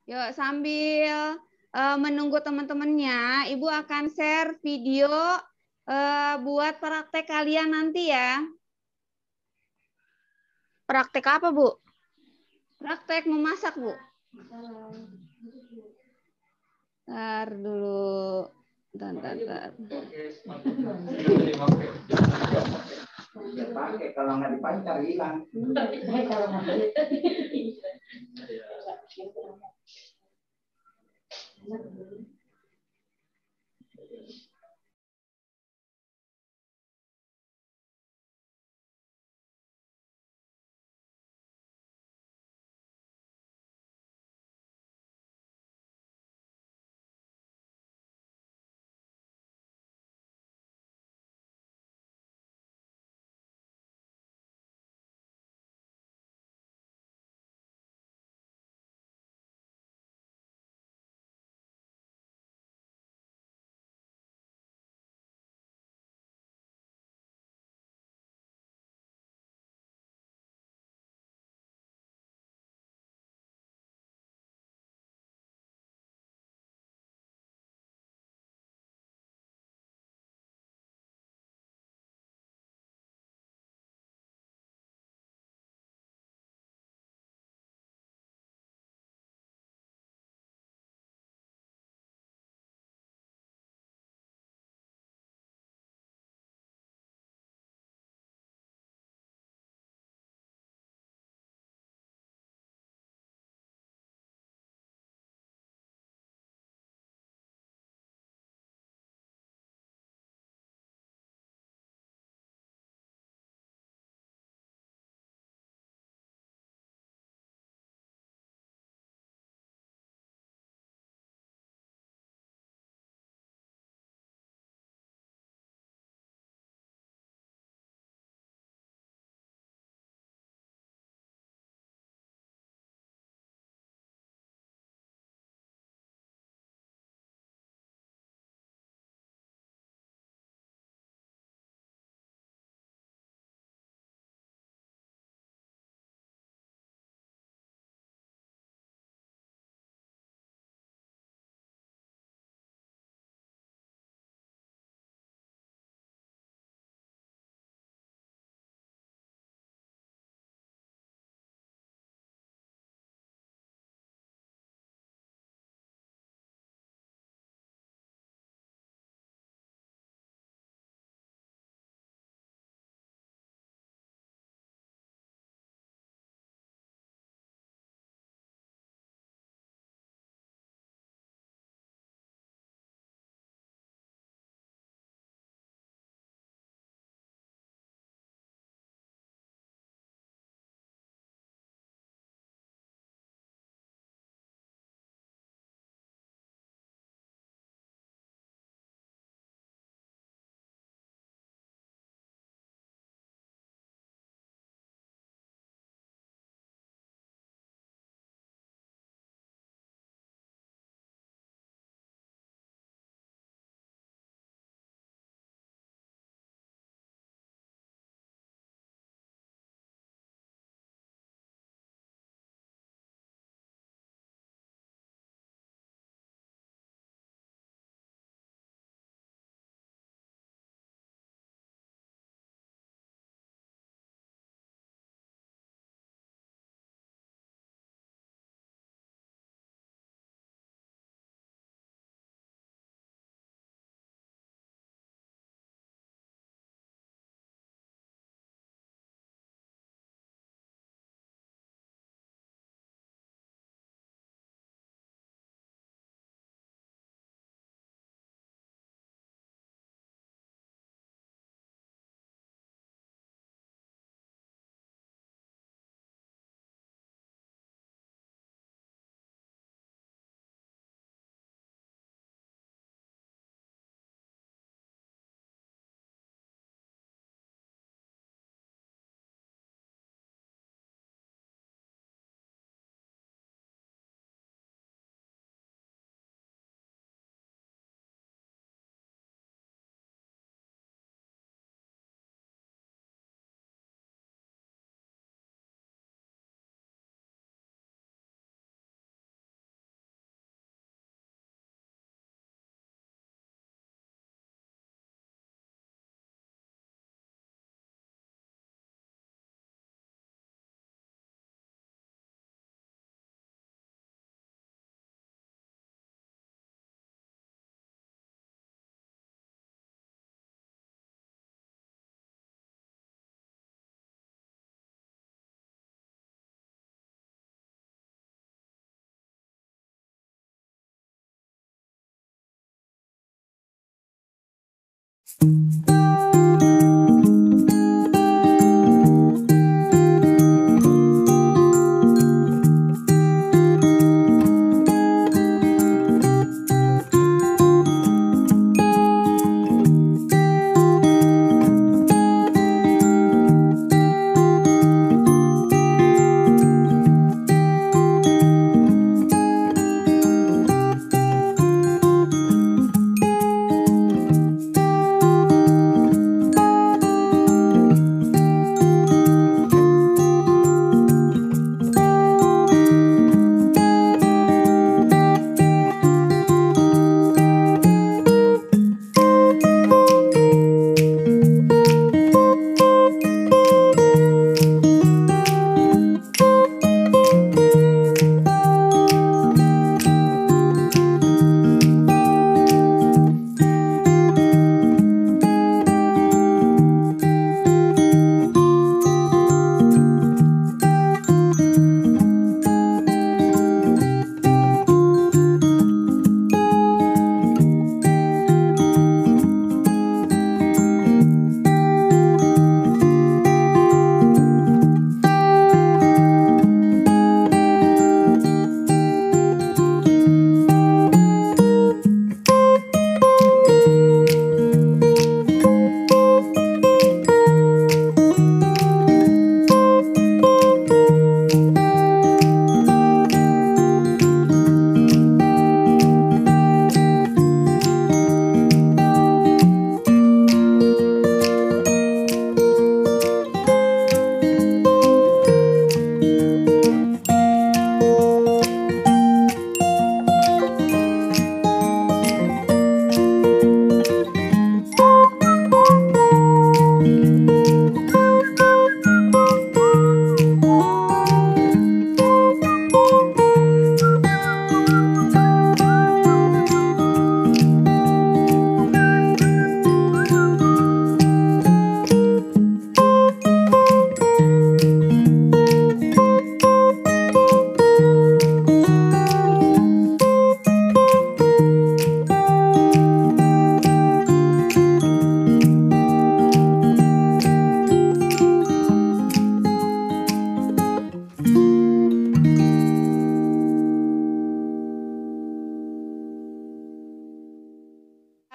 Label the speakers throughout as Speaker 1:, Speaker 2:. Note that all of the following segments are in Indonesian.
Speaker 1: Yuk, sambil menunggu teman-temannya, Ibu akan share video buat praktek kalian nanti ya.
Speaker 2: Praktek apa, Bu?
Speaker 1: Praktek memasak, Bu. Ntar dulu. Ntar.
Speaker 3: Pakai kalau nggak dipakai hilang.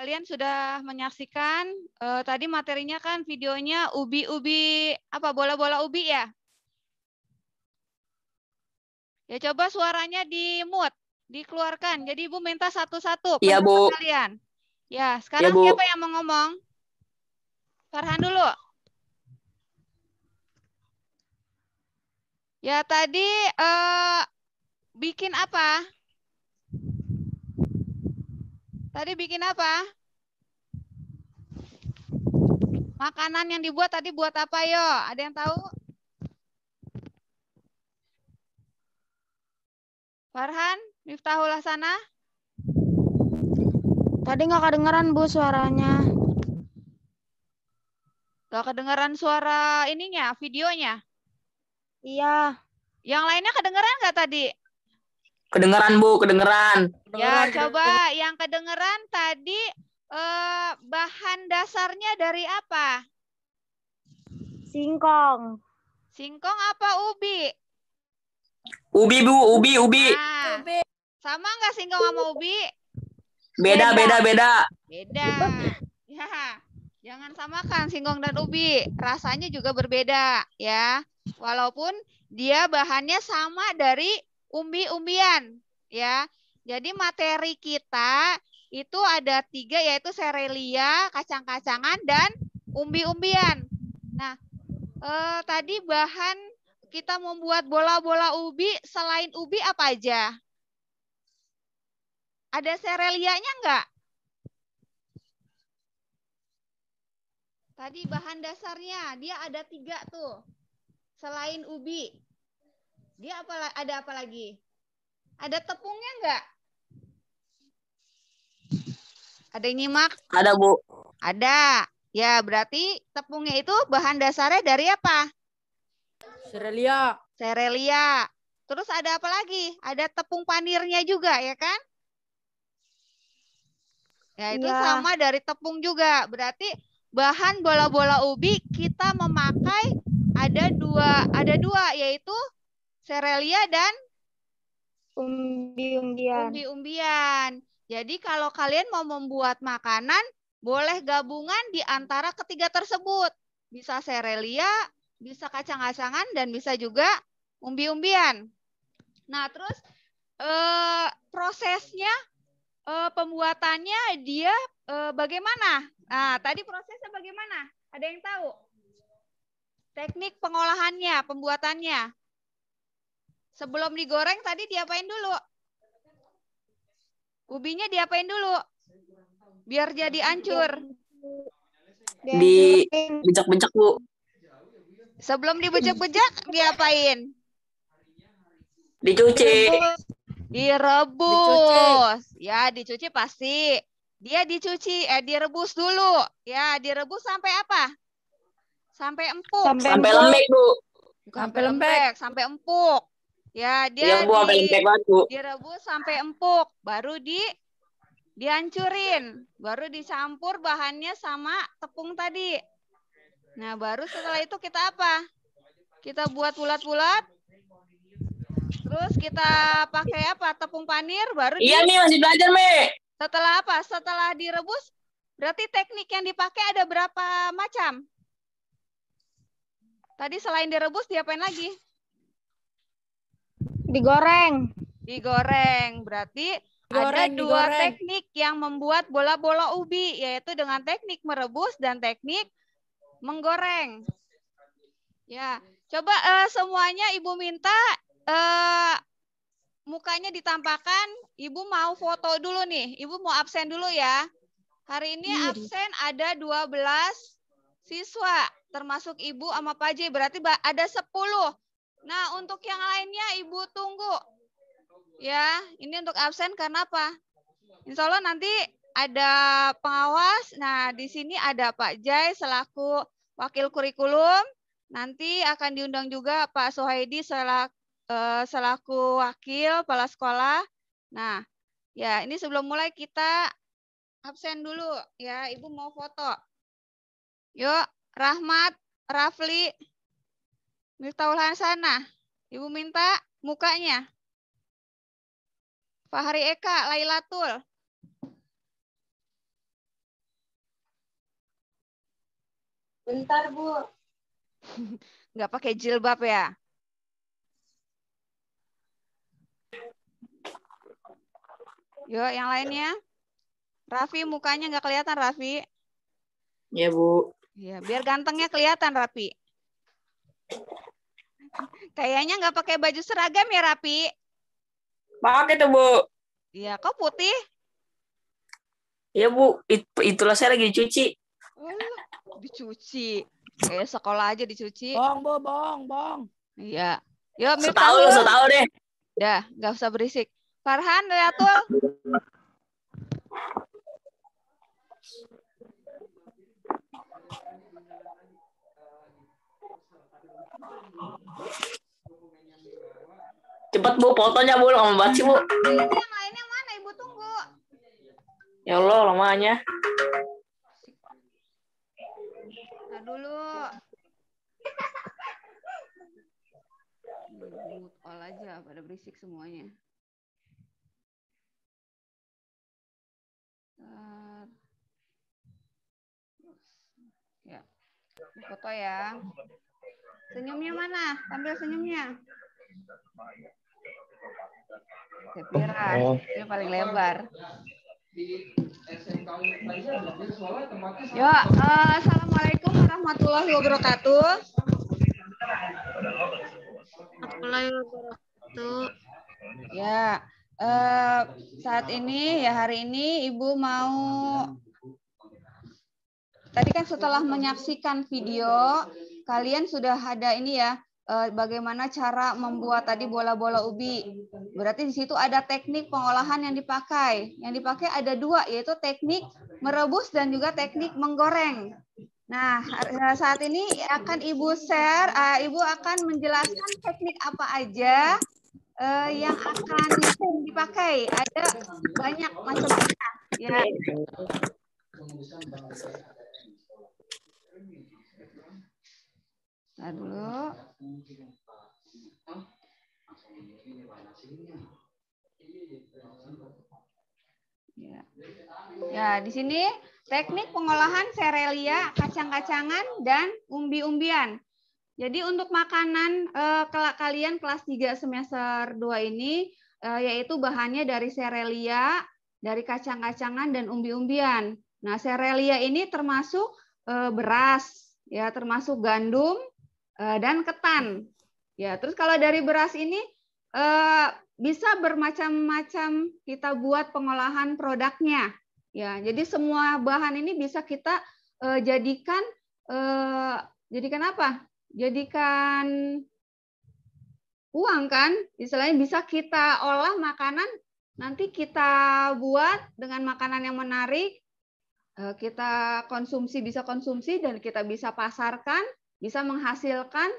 Speaker 1: Kalian sudah menyaksikan tadi materinya kan videonya ubi-ubi apa bola-bola ubi ya? Ya coba suaranya di mute, dikeluarkan. Jadi Ibu minta satu-satu
Speaker 2: Iya, Bu.
Speaker 1: kalian. Ya,
Speaker 2: Iya,
Speaker 1: sekarang
Speaker 2: Bu.
Speaker 1: siapa yang mau ngomong? Farhan dulu. Ya tadi bikin apa? Tadi bikin apa? Makanan yang dibuat tadi buat apa yo? Ada yang tahu? Farhan, Miftahul Hasanah?
Speaker 4: Tadi nggak kedengeran Bu suaranya.
Speaker 1: Gak kedengeran suara ininya, videonya?
Speaker 4: Iya.
Speaker 1: Yang lainnya kedengeran nggak tadi?
Speaker 2: Kedengeran, Bu, kedengeran.
Speaker 1: Ya, coba yang kedengeran tadi bahan dasarnya dari apa?
Speaker 4: Singkong.
Speaker 1: Singkong apa ubi?
Speaker 2: Ubi, Bu, ubi.
Speaker 1: Nah, sama nggak singkong sama ubi?
Speaker 2: Beda.
Speaker 1: Beda. Ya, jangan samakan singkong dan ubi. Rasanya juga berbeda ya. Walaupun dia bahannya sama dari umbi-umbian ya. Jadi materi kita itu ada 3 yaitu serelia, kacang-kacangan, dan umbi-umbian. Nah, tadi bahan kita membuat bola-bola ubi selain ubi apa aja? Ada serelianya enggak? Tadi bahan dasarnya dia ada 3 tuh. Selain ubi. Dia ada apa lagi? Ada tepungnya enggak? Ada yang nyimak?
Speaker 2: Ada, Bu.
Speaker 1: Ada. Ya, berarti tepungnya itu bahan dasarnya dari apa?
Speaker 4: Serelia.
Speaker 1: Serelia. Terus ada apa lagi? Ada tepung panirnya juga, ya kan? Ya, itu
Speaker 4: Iya.
Speaker 1: sama dari tepung juga. Berarti bahan bola-bola ubi kita memakai ada dua yaitu serelia dan
Speaker 4: Umbi-umbian.
Speaker 1: umbi-umbian. Jadi kalau kalian mau membuat makanan, boleh gabungan di antara ketiga tersebut. Bisa serelia, bisa kacang-kacangan, dan bisa juga umbi-umbian. Nah, terus prosesnya, pembuatannya dia bagaimana? Nah, tadi prosesnya bagaimana? Ada yang tahu? Teknik pengolahannya, pembuatannya. Sebelum digoreng tadi diapain dulu? Ubinya diapain dulu? Biar jadi hancur.
Speaker 2: Dibejak-bejak, Bu.
Speaker 1: Sebelum dibejek-bejek diapain?
Speaker 2: Dicuci.
Speaker 1: Direbus. Ya, dicuci pasti. Dia direbus dulu. Ya, direbus sampai apa? Sampai empuk.
Speaker 2: Sampai lembek, Bu.
Speaker 1: Bukan sampai lembek, sampai empuk. Ya,
Speaker 2: Iya,
Speaker 1: dia
Speaker 2: Bu, sampai lembek banget, Bu.
Speaker 1: direbus sampai empuk, baru dihancurin, baru dicampur bahannya sama tepung tadi. Nah, baru setelah itu kita apa? Kita buat bulat-bulat. Terus kita pakai apa? Tepung panir, baru
Speaker 2: Iya, Mi, masih belajar, Mi.
Speaker 1: Setelah apa? Setelah direbus, berarti teknik yang dipakai ada berapa macam? Tadi selain direbus, diapain lagi?
Speaker 4: Digoreng.
Speaker 1: Digoreng. Berarti ada dua teknik yang membuat bola-bola ubi, yaitu dengan teknik merebus dan teknik menggoreng. Ya, coba semuanya Ibu minta mukanya ditampakkan. Ibu mau foto dulu nih. Ibu mau absen dulu ya. Hari ini absen ada 12 siswa, termasuk Ibu sama Pak J. Berarti ada 10. Nah, untuk yang lainnya Ibu tunggu. Ya, ini untuk absen karena apa? Insya Allah nanti ada pengawas. Nah, di sini ada Pak Jai selaku wakil kurikulum. Nanti akan diundang juga Pak Sohaidi selaku wakil kepala sekolah. Nah, ya ini sebelum mulai kita absen dulu ya. Ibu mau foto. Yuk, Rahmat, Rafli, Miftahul Hasanah. Ibu minta mukanya. Fahri Eka, Lailatul.
Speaker 4: Bentar, Bu.
Speaker 1: Nggak pakai jilbab ya? Yuk, yang lainnya. Raffi, mukanya nggak kelihatan, Raffi.
Speaker 2: Ya, Bu.
Speaker 1: Ya, biar gantengnya kelihatan, Raffi. Kayaknya nggak pakai baju seragam ya, Raffi?
Speaker 2: Pakai tuh, Bu.
Speaker 1: Iya, kok putih?
Speaker 2: Iya, Bu. Itulah saya lagi dicuci.
Speaker 1: Dicuci. Kayak sekolah aja dicuci.
Speaker 4: Bong.
Speaker 1: Iya. Yuk,
Speaker 2: Setahu deh.
Speaker 1: Dah, nggak usah berisik. Farhan, Liatul.
Speaker 2: Cepat, Bu, fotonya, Bu. Lama banget sih, Bu.
Speaker 1: Ini yang lainnya mana? Ibu tunggu.
Speaker 2: Ya Allah, lamanya.
Speaker 1: Nah, dulu. Mute all aja, pada berisik semuanya. Ya, foto ya. Senyumnya mana? Tampil senyumnya. Sepira, ini paling lebar. Ya, assalamualaikum warahmatullahi wabarakatuh. Ya, saat ini ya hari ini Ibu mau tadi kan setelah menyaksikan video kalian sudah ada ini ya bagaimana cara membuat tadi bola-bola ubi. Berarti di situ ada teknik pengolahan yang dipakai. Yang dipakai ada dua yaitu teknik merebus dan juga teknik menggoreng. Nah, saat ini akan Ibu share, Ibu akan menjelaskan teknik apa aja yang akan dipakai. Ada banyak macamnya. Ya. Nah, dulu. Ya. Ya, di sini teknik pengolahan serelia, kacang-kacangan, dan umbi-umbian. Jadi untuk makanan kalian kelas 3 semester 2 ini yaitu bahannya dari serelia, dari kacang-kacangan dan umbi-umbian. Nah, serelia ini termasuk beras, ya, termasuk gandum dan ketan. Ya, terus kalau dari beras ini bisa bermacam-macam kita buat pengolahan produknya. Ya, jadi semua bahan ini bisa kita jadikan apa? Jadikan uang kan, istilahnya bisa kita olah makanan, nanti kita buat dengan makanan yang menarik, kita konsumsi, bisa konsumsi dan kita bisa pasarkan, bisa menghasilkan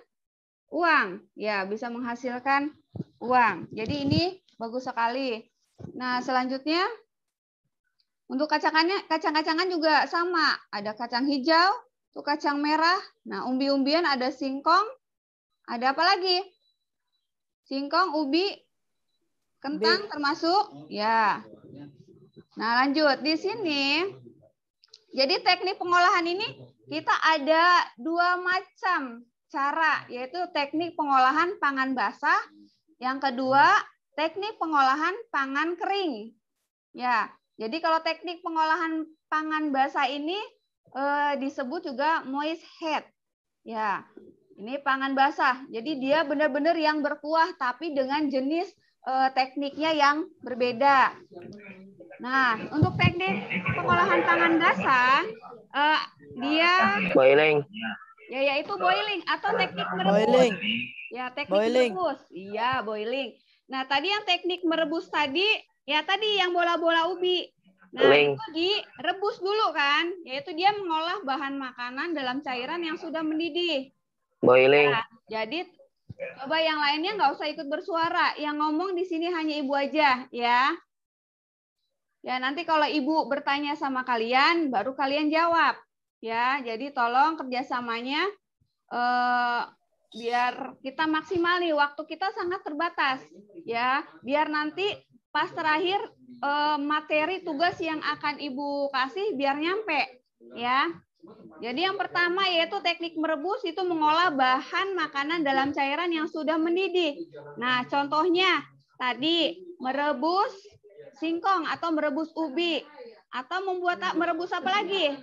Speaker 1: uang, ya bisa menghasilkan uang. Jadi ini bagus sekali. Nah selanjutnya untuk kacang-kacangan juga sama, ada kacang hijau, itu kacang merah. Nah, umbi-umbian ada singkong. Ada apa lagi? Singkong, ubi, kentang termasuk? Ya. Nah, lanjut. Di sini, jadi teknik pengolahan ini kita ada 2 macam cara, yaitu teknik pengolahan pangan basah. Yang kedua, teknik pengolahan pangan kering. Ya, jadi kalau teknik pengolahan pangan basah ini disebut juga moist head. Ya, ini pangan basah. Jadi dia benar-benar yang berkuah tapi dengan jenis tekniknya yang berbeda. Nah, untuk teknik pengolahan pangan basah dia
Speaker 2: Boiling.
Speaker 1: ya yaitu boiling atau teknik merebus.
Speaker 5: Boiling.
Speaker 1: Ya, teknik
Speaker 5: Boiling.
Speaker 1: merebus. Iya, boiling. Nah, tadi yang teknik merebus tadi ya tadi yang bola-bola ubi. Nah, itu direbus dulu kan, yaitu dia mengolah bahan makanan dalam cairan yang sudah mendidih.
Speaker 2: Boiling.
Speaker 1: Nah, jadi coba yang lainnya nggak usah ikut bersuara. Yang ngomong di sini hanya ibu aja, ya. Ya, nanti kalau ibu bertanya sama kalian, baru kalian jawab. Ya, jadi tolong kerjasamanya biar kita maksimal nih. Waktu kita sangat terbatas, ya. Biar nanti pas terakhir materi tugas yang akan ibu kasih biar nyampe, ya. Jadi yang pertama yaitu teknik merebus, itu mengolah bahan makanan dalam cairan yang sudah mendidih. Nah, contohnya tadi merebus singkong atau merebus ubi atau merebus apa lagi?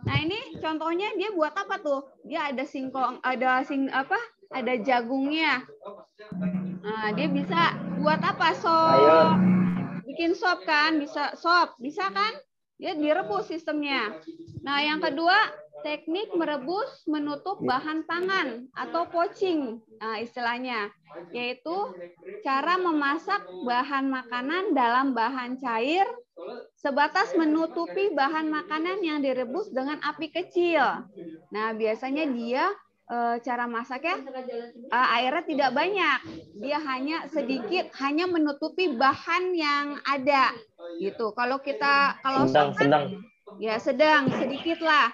Speaker 1: Nah, ini contohnya dia buat apa tuh? Dia ada singkong, ada jagungnya. Nah, dia bisa buat apa? Sop. Bikin sop kan, bisa kan? Dia direbus sistemnya. Nah, yang kedua, teknik merebus menutup bahan pangan atau poaching, istilahnya, yaitu cara memasak bahan makanan dalam bahan cair sebatas menutupi bahan makanan yang direbus dengan api kecil. Nah, biasanya dia cara masaknya airnya tidak banyak, dia hanya sedikit, hanya menutupi bahan yang ada gitu. Kalau sedang ya sedang sedikit lah.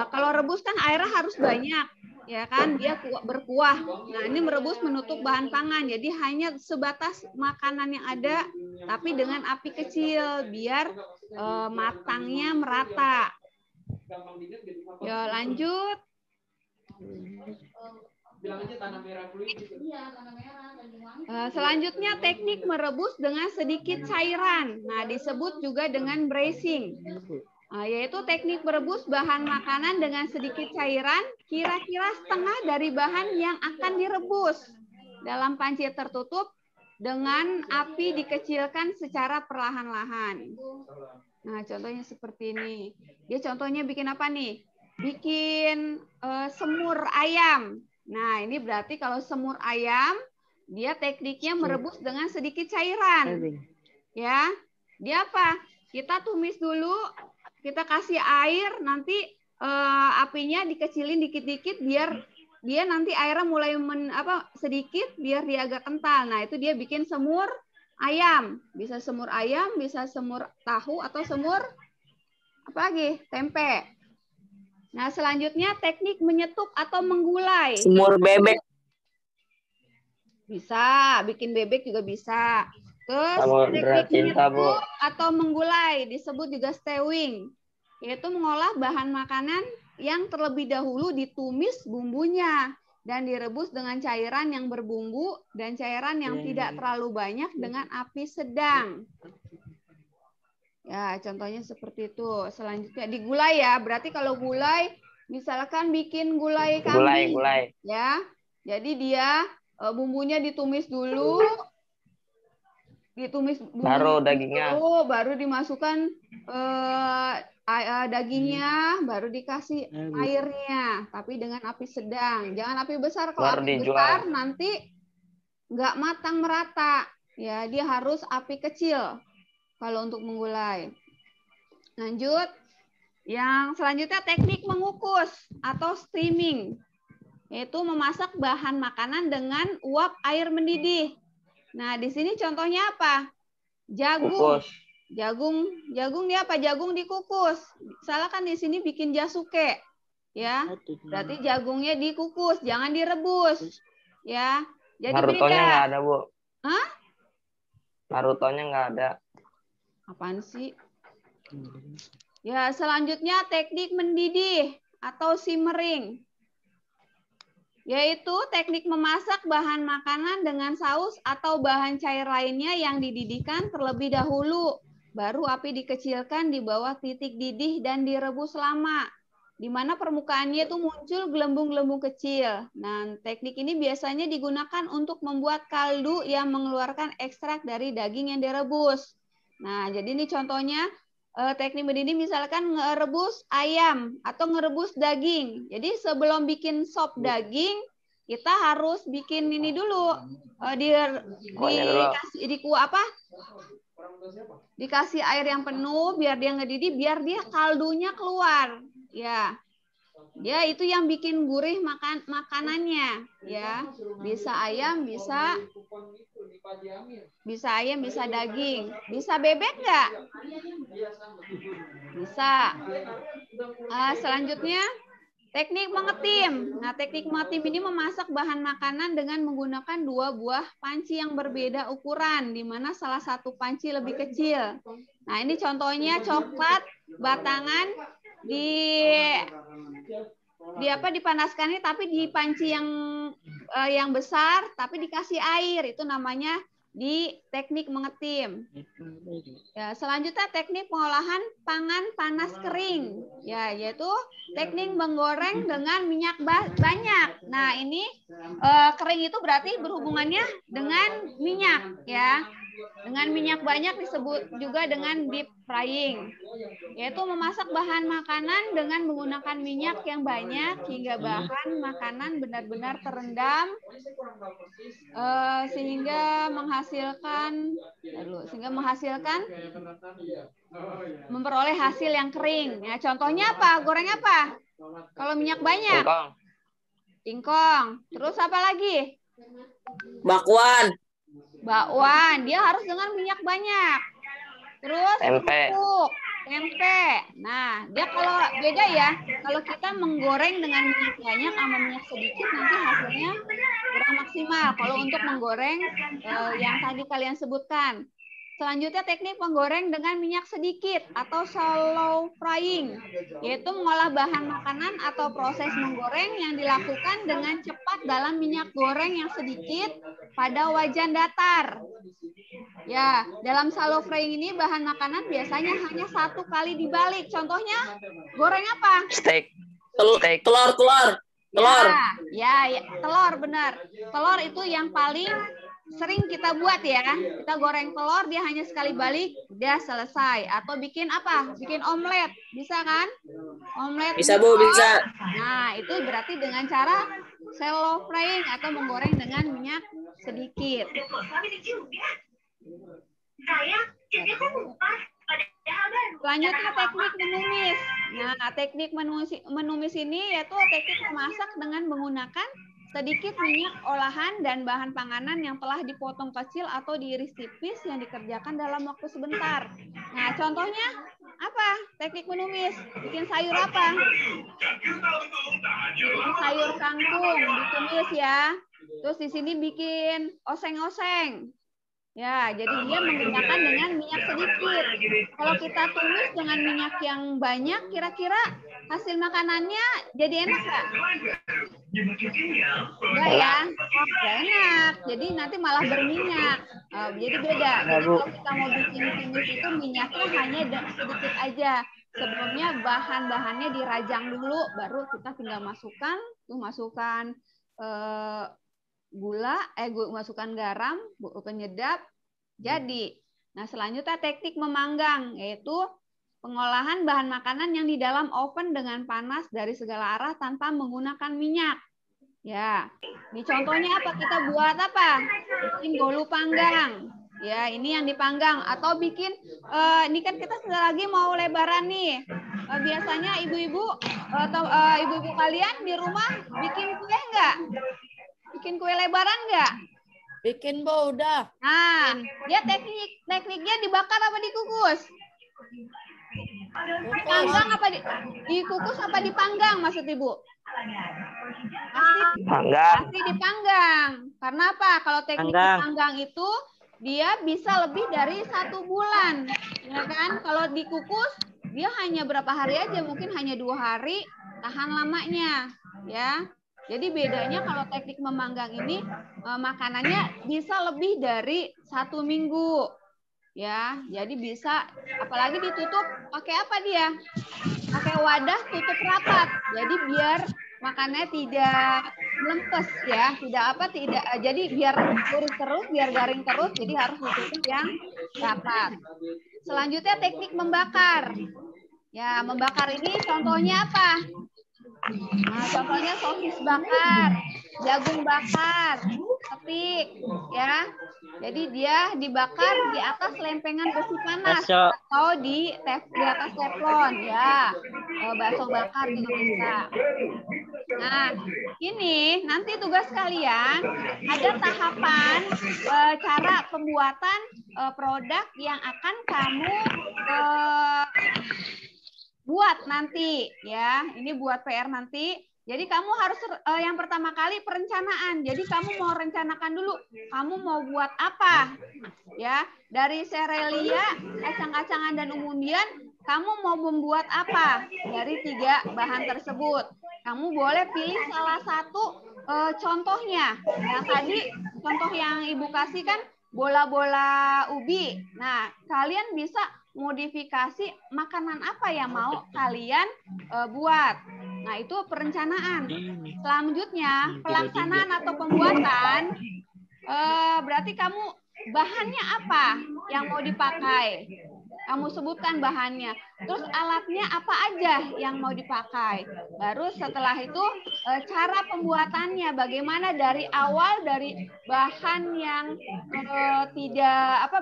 Speaker 1: Kalau rebus kan airnya harus banyak, ya kan, dia berkuah. Nah, ini merebus menutup bahan pangan, jadi hanya sebatas makanan yang ada tapi dengan api kecil biar matangnya merata. Ya, lanjut. Selanjutnya teknik merebus dengan sedikit cairan. Nah, disebut juga dengan bracing. Yaitu teknik merebus bahan makanan dengan sedikit cairan, kira-kira setengah dari bahan yang akan direbus dalam panci tertutup dengan api dikecilkan secara perlahan-lahan. Nah, contohnya seperti ini. Dia contohnya bikin apa nih? Bikin semur ayam. Nah, ini berarti kalau semur ayam, dia tekniknya merebus dengan sedikit cairan. Ya, dia apa? Kita tumis dulu, kita kasih air, nanti apinya dikecilin dikit-dikit biar dia nanti airnya mulai sedikit biar dia agak kental. Nah, itu dia bikin semur ayam. Bisa semur ayam, bisa semur tahu, atau semur apa lagi? Tempe. Nah, selanjutnya teknik menyetup atau menggulai.
Speaker 2: Semur bebek.
Speaker 1: Bisa, bikin bebek juga bisa. Terus
Speaker 2: Samudra
Speaker 1: teknik
Speaker 2: cinta, Bu.
Speaker 1: menyetup atau menggulai, disebut juga stewing, yaitu mengolah bahan makanan yang terlebih dahulu ditumis bumbunya dan direbus dengan cairan yang berbumbu dan cairan yang tidak terlalu banyak dengan api sedang. Ya, contohnya seperti itu. Selanjutnya digulai ya. Berarti kalau gulai, misalkan bikin gulai kambing,
Speaker 2: Gulai.
Speaker 1: ya. Jadi dia bumbunya ditumis dulu,
Speaker 2: Baru dagingnya.
Speaker 1: dulu, baru dimasukkan dagingnya, baru dikasih airnya, tapi dengan api sedang. Jangan api besar. Kalau
Speaker 2: Baru
Speaker 1: api
Speaker 2: dijual.
Speaker 1: besar nanti nggak matang merata. Ya, dia harus api kecil kalau untuk menggulai. Lanjut. Yang selanjutnya teknik mengukus atau steaming, yaitu memasak bahan makanan dengan uap air mendidih. Nah, di sini contohnya apa? Jagung.
Speaker 2: Kukus.
Speaker 1: Jagung dia apa? Jagung dikukus. Salah kan di sini bikin jasuke. Ya. Berarti jagungnya dikukus, jangan direbus. Ya. Jadi
Speaker 2: Naruto-nya
Speaker 1: beda.
Speaker 2: nggak ada, Bu.
Speaker 1: Hah?
Speaker 2: Naruto-nya nggak ada.
Speaker 1: Apaan sih? Ya, selanjutnya teknik mendidih atau simmering, yaitu teknik memasak bahan makanan dengan saus atau bahan cair lainnya yang dididihkan terlebih dahulu. Baru api dikecilkan di bawah titik didih dan direbus lama, di mana permukaannya itu muncul gelembung-gelembung kecil. Nah, teknik ini biasanya digunakan untuk membuat kaldu yang mengeluarkan ekstrak dari daging yang direbus. Nah, jadi ini contohnya teknik mendidih, misalkan ngerebus ayam atau ngerebus daging. Jadi sebelum bikin sop daging, kita harus bikin ini dulu, dikasih air yang penuh biar dia ngedidih, biar dia kaldunya keluar. Ya, dia itu yang bikin gurih makanannya. Ya, bisa ayam, bisa daging, bisa bebek nggak? Bisa. Selanjutnya teknik mengetim. Nah, teknik mengetim ini memasak bahan makanan dengan menggunakan 2 buah panci yang berbeda ukuran, di mana salah satu panci lebih kecil. Nah, ini contohnya coklat batangan dipanaskan ini, tapi di panci yang besar, tapi dikasih air, itu namanya di teknik mengetim. Ya, selanjutnya teknik pengolahan pangan panas kering, ya, yaitu teknik menggoreng dengan minyak banyak. Nah, ini kering itu berarti berhubungannya dengan minyak, ya. Dengan minyak banyak disebut juga dengan deep frying, yaitu memasak bahan makanan dengan menggunakan minyak yang banyak hingga bahan makanan benar-benar terendam sehingga memperoleh hasil yang kering. Ya, contohnya apa? Goreng apa? Kalau minyak banyak? Singkong. Terus apa lagi? Bakwan, dia harus dengan minyak banyak. Terus kerupuk, tempe. Nah, dia kalau beda ya, kalau kita menggoreng dengan minyak banyak sama minyak sedikit, nanti hasilnya kurang maksimal. Kalau untuk menggoreng yang tadi kalian sebutkan. Selanjutnya teknik menggoreng dengan minyak sedikit atau shallow frying, yaitu mengolah bahan makanan atau proses menggoreng yang dilakukan dengan cepat dalam minyak goreng yang sedikit pada wajan datar. Ya, dalam shallow frying ini bahan makanan biasanya hanya 1 kali dibalik. Contohnya goreng apa?
Speaker 2: Steak.
Speaker 3: Telur.
Speaker 1: Ya, telur, benar. Telur itu yang paling sering kita buat ya. Kita goreng telur, dia hanya sekali balik, dia selesai. Atau bikin apa? Bikin omelet. Bisa kan? Omelet.
Speaker 3: Bisa, Bu, bisa.
Speaker 1: Nah, itu berarti dengan cara shallow frying atau menggoreng dengan minyak sedikit. Selanjutnya teknik menumis. Nah, teknik menumis ini yaitu teknik memasak dengan menggunakan sedikit minyak olahan dan bahan panganan yang telah dipotong kecil atau diiris tipis yang dikerjakan dalam waktu sebentar. Nah, contohnya apa? Teknik menumis. Bikin sayur apa? Bikin sayur kangkung, ditumis ya. Terus di sini bikin oseng-oseng. Ya, jadi dia menggunakan dengan minyak sedikit. Kalau kita tumis dengan minyak yang banyak, kira-kira hasil makanannya jadi enak nggak? Enggak ya, nggak enak. Jadi nanti malah berminyak. Jadi beda. Jadi kalau kita mau bikin tumis itu minyaknya hanya sedikit aja. Sebelumnya bahan-bahannya dirajang dulu, baru kita tinggal masukkan gula, masukkan garam, penyedap, jadi. Nah, selanjutnya teknik memanggang, yaitu pengolahan bahan makanan yang di dalam oven dengan panas dari segala arah tanpa menggunakan minyak. Ya, ini contohnya apa? Kita buat apa? Bikin golu panggang. Ya, ini yang dipanggang. Atau bikin, ini kan kita sebentar lagi mau lebaran nih. Biasanya ibu-ibu atau ibu-ibu kalian di rumah bikin kue nggak? Bikin kue lebaran nggak?
Speaker 4: Bikin, Bu, udah.
Speaker 1: Nah, dia tekniknya dibakar apa dikukus? Dipanggang apa dikukus apa dipanggang maksud Ibu? Pasti dipanggang. Karena apa? Kalau teknik dipanggang itu dia bisa lebih dari 1 bulan, ya kan? Kalau dikukus dia hanya berapa hari aja, mungkin hanya 2 hari tahan lamanya, ya. Jadi bedanya kalau teknik memanggang ini makanannya bisa lebih dari 1 minggu. Ya, jadi bisa apalagi ditutup pakai apa dia? Pakai wadah tutup rapat. Jadi biar makannya tidak melempes ya, jadi biar lurus terus, biar garing terus, jadi harus ditutup yang rapat. Selanjutnya teknik membakar. Ya, membakar ini contohnya apa? Nah, contohnya sosis bakar, jagung bakar, ketik, ya. Jadi dia dibakar di atas lempengan besi panas atau di atas teflon, ya. Bakso bakar juga bisa. Nah, ini nanti tugas kalian ada tahapan cara pembuatan produk yang akan kamu buat nanti ya. Ini buat PR nanti. Jadi kamu harus yang pertama kali perencanaan. Jadi kamu mau rencanakan dulu kamu mau buat apa. Ya, dari serelia, kacang-kacangan dan umbi-umbian, kamu mau membuat apa dari 3 bahan tersebut. Kamu boleh pilih salah satu contohnya. Yang tadi contoh yang Ibu kasih kan bola-bola ubi. Nah, kalian bisa modifikasi makanan apa yang mau kalian buat. Nah, itu perencanaan. Selanjutnya, pelaksanaan atau pembuatan, berarti kamu bahannya apa yang mau dipakai. Kamu sebutkan bahannya. Terus alatnya apa aja yang mau dipakai. Baru setelah itu cara pembuatannya. Bagaimana dari awal dari bahan yang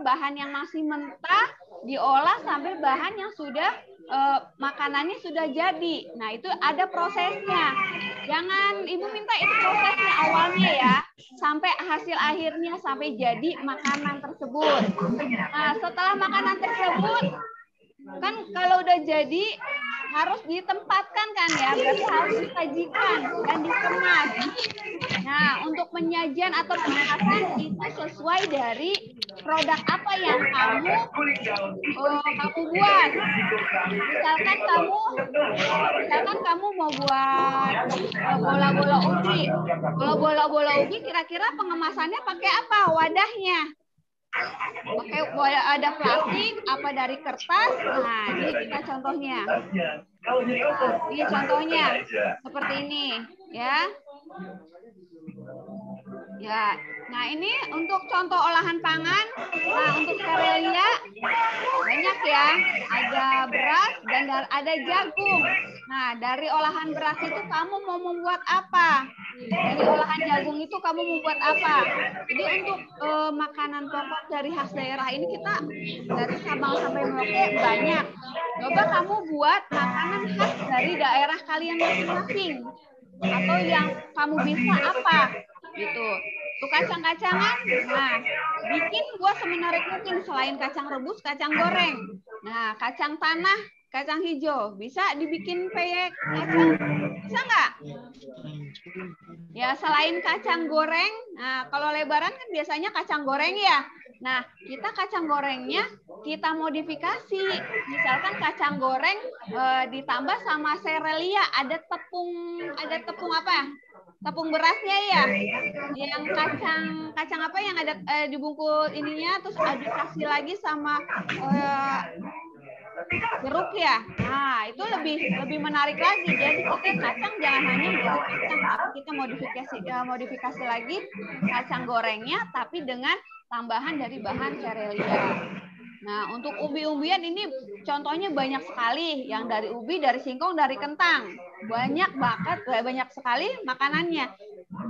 Speaker 1: bahan yang masih mentah diolah sampai bahan yang sudah makanannya sudah jadi. Nah, itu ada prosesnya. Jangan Ibu minta itu prosesnya awalnya ya, sampai hasil akhirnya sampai jadi makanan tersebut. Nah, setelah makanan tersebut kan kalau udah jadi harus ditempatkan kan ya, berarti harus disajikan dan dikemas. Nah, untuk penyajian atau pengemasan itu sesuai dari produk apa yang kamu buat. Misalkan kamu mau buat bola-bola ubi. Kalau bola-bola ubi kira-kira pengemasannya pakai apa wadahnya? Pakai ada plastik, apa dari kertas. Nah, ini kita contohnya. Ini contohnya seperti ini, ya. Ya, nah ini untuk contoh olahan pangan. Nah, untuk serealia banyak ya. Ada beras dan ada jagung. Nah, dari olahan beras itu kamu mau membuat apa? Dari olahan jagung itu kamu membuat apa? Jadi untuk makanan pokok dari khas daerah ini kita dari Sabang sampai Merauke banyak. Coba kamu buat makanan khas dari daerah kalian masing-masing. atau yang kamu bisa apa gitu. Tuh kacang-kacangan, nah bikin gua semenarik mungkin selain kacang rebus, kacang goreng. Nah, kacang tanah, kacang hijau bisa dibikin peyek kacang, bisa nggak? Ya selain kacang goreng, nah kalau lebaran kan biasanya kacang goreng ya. Nah kita kacang gorengnya kita modifikasi, misalkan kacang goreng ditambah sama serelia, ada tepung apa? Tepung berasnya ya, yang kacang apa yang ada dibungkus ininya, terus dikasih lagi sama jeruk ya. Nah, itu lebih menarik lagi. Jadi kita kacang jangan hanya goreng kacang, tapi kita modifikasi lagi kacang gorengnya tapi dengan tambahan dari bahan serelia. Nah, untuk umbi-umbian ini contohnya banyak sekali, yang dari ubi, dari singkong, dari kentang. Banyak sekali makanannya.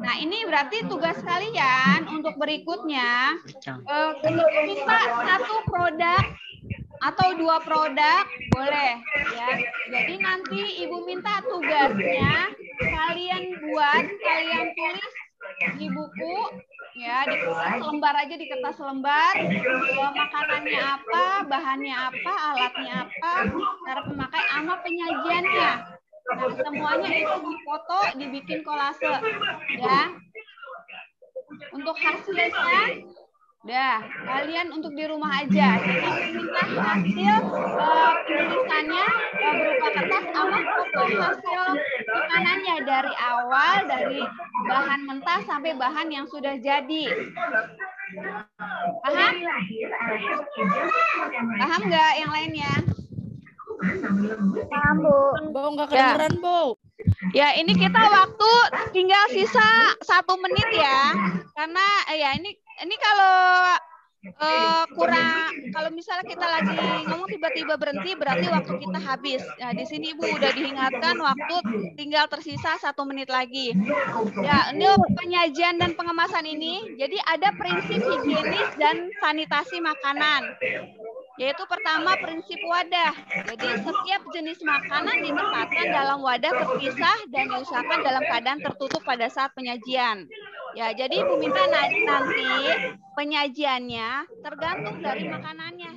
Speaker 1: Nah, ini berarti tugas kalian untuk berikutnya minta satu produk atau 2 produk boleh ya. Jadi nanti Ibu minta tugasnya kalian tulis di buku ya, di kertas lembar aja, di kertas lembar, makanannya apa, bahannya apa, alatnya apa, cara pemakai sama penyajiannya. Nah, semuanya itu difoto, dibikin kolase ya. Untuk hasilnya dah, kalian untuk di rumah aja. Jadi minta hasil penulisannya berupa kertas sama foto hasil makanannya dari awal, dari bahan mentah sampai bahan yang sudah jadi. Paham? Paham nggak yang lainnya?
Speaker 5: Paham, Bu.
Speaker 4: Bu, nggak kedengeran, Bu.
Speaker 1: Ya, ini kita waktu tinggal sisa 1 menit ya. Karena ya ini kalau kalau misalnya kita lagi ngomong tiba-tiba berhenti berarti waktu kita habis. Nah, di sini Ibu udah diingatkan waktu tinggal tersisa 1 menit lagi. Ya, ini penyajian dan pengemasan ini. Jadi ada prinsip higienis dan sanitasi makanan. Yaitu pertama prinsip wadah. Jadi setiap jenis makanan ditempatkan dalam wadah terpisah dan diusahakan dalam keadaan tertutup pada saat penyajian. Ya, jadi Ibu minta nanti penyajiannya tergantung dari makanannya.